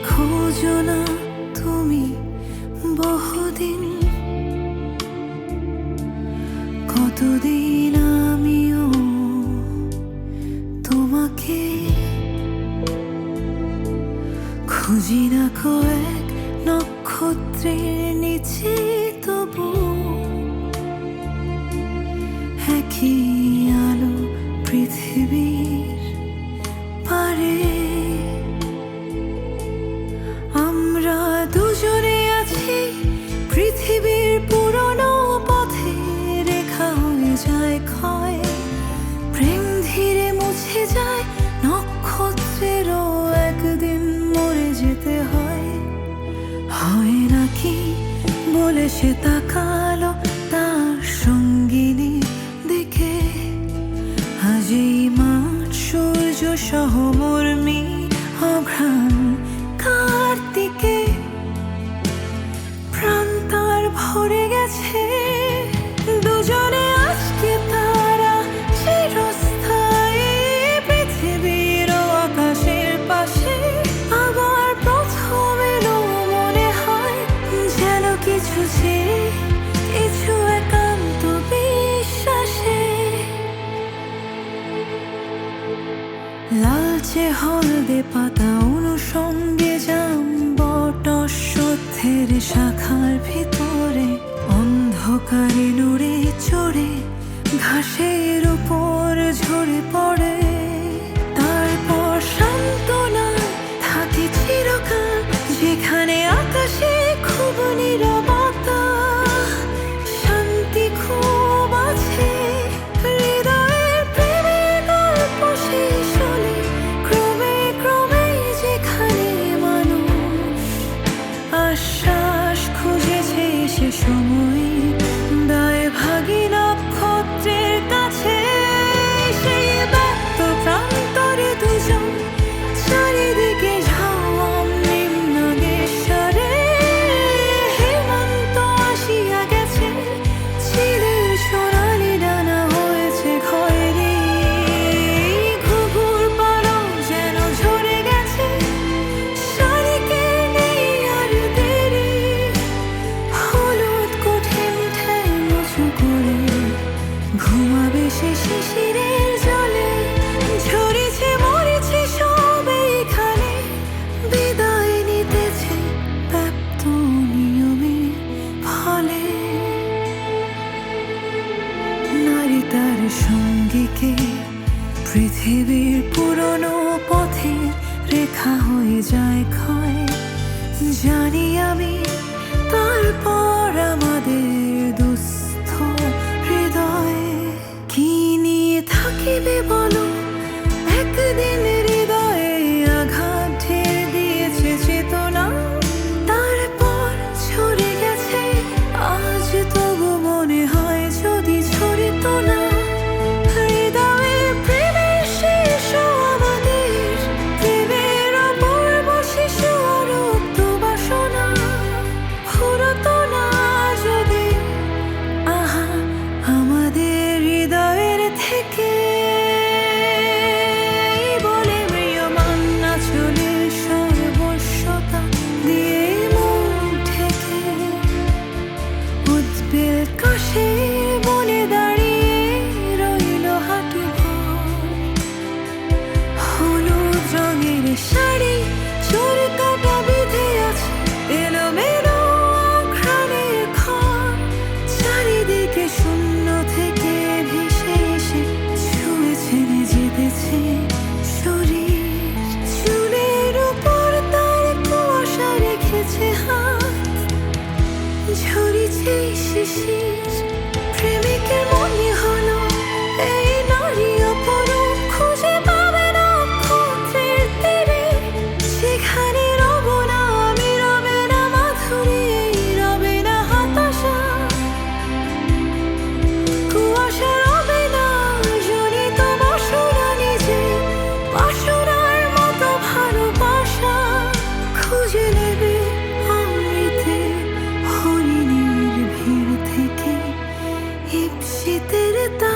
খোঁজো না তুমি বহুদিন, কতদিন আমিও তোমাকে খুঁজি না কয়েক নক্ষত্রের নিচে, তবু একই আলো পৃথিবীর পারে। আমরা দুজনে আছি পৃথিবীর পুরনো পথে, রেখা হয়ে যায় ক্ষয়, প্রেম ধীরে মুছে যায়, নক্ষত্রেরও একদিন মরে যেতে হয়। হয় নাকি বলে সে তাকালো তার সঙ্গিনী দিকে, আজ এই মাঠ সূর্য সহমর্মী অঘ্রাণ কার্তিকে, প্রাণ তার ভরে গেছে দুজনে আজকে তারা চিরস্থায়ী, পৃথিবীর আকাশের পাশে আবার প্রথম এলো মনে হয়, যেন কিছু ছেড়ে কিছু একান্ত বিশ্বাসে। লালচে হলদে পাতা অনুষঙ্গে জামবট অশ্বত্থের শাখার ভিতরে, অন্ধকারে নড়ে চড়ে ঘাসের উপর ঝরে পড়ে। তারপর সান্ত্বনা থাকে চিরকাল, যেখানে আকাশে খুব নীরবতা, শান্তি খুব আছে, হৃদয়ের প্রেমের গল্প শেষ হলে ক্রমে ক্রমে যেখানে মানুষ আশ্বাস খুঁজেছে সে সময়, দায় ভাগী নক্ষত্রের কাছে সেই ব্যক্ত প্রান্তরে দুজন, চারিদিকে ঝাওয়াম নিম্নদেশরে, হেমন্ত আসিয়া গেছে, চিলের সোনালি ডানা হয়েছে খয়েরি, ঘুঘুর পালক যেন ঝরে গেছে, শালিকে নেই আর দেরি, হলুদ কঠিন ঠ্যাং উঁচু করে ঘুমাবে সে শিশিরের জলে, ঝরেছে মরেছে সব এইখানে, বিদায় নিতেছে ব্যপ্ত নিয়মের ফলে। নারী তার সঙ্গীকে পৃথিবীর পুরনো পথে রেখা হয়ে যায় ক্ষয়, জানি আমি তারপর আমাদের দুস্থ হৃদয়ে কি নিয়ে থাকিবে বলো, একদিন হৃদয়ে আঘাত ঢের দিয়েছে চেতনা, তারপর ঝরে গেছে, আজ তবু মনে হয় যদি ঝরিত না, হৃদয়ে প্রেমের শিশু আমাদের, প্রেমের অপূর্ব শিশু অরুদ্ধ বাসনা, ফুরত না যদি আহা আমাদের হৃদয়ের থেকে, বলে ম্রিয়মান আঁচলের সর্বস্বতা দিয়ে মুখ ঢেকে, উদ্বেল কাশের বনে দাঁড়িয়ে রইল হাঁটু ভর, হলুদ রঙের শাড়ি চোর কাটা বিঁধে আছে, এলোমেলো ঘ্রাণের খড়, চারিদিকে শূন্য থেকে ভেসে এসে ছুঁয়ে ছেড়ে যেতেছে শরীর, চুলের উপর তার কুয়াশা রেখেছে হাত, ঝরিছে শিশির, প্রেমিকের মনে হলো এই নারী অপরূপ খুঁজে পাবে নক্ষত্রের তীরে, সেখানে রব না আমি, রবে না মাধুরী, রবে না হতাশা, কুয়াশা রবে না জনিত বাসনা, নিজে বাসনার মতো ভালোবাসা খুঁজে নেবে অমৃতে হরিণীর ভিড় থেকে, ইপ্সিতের তা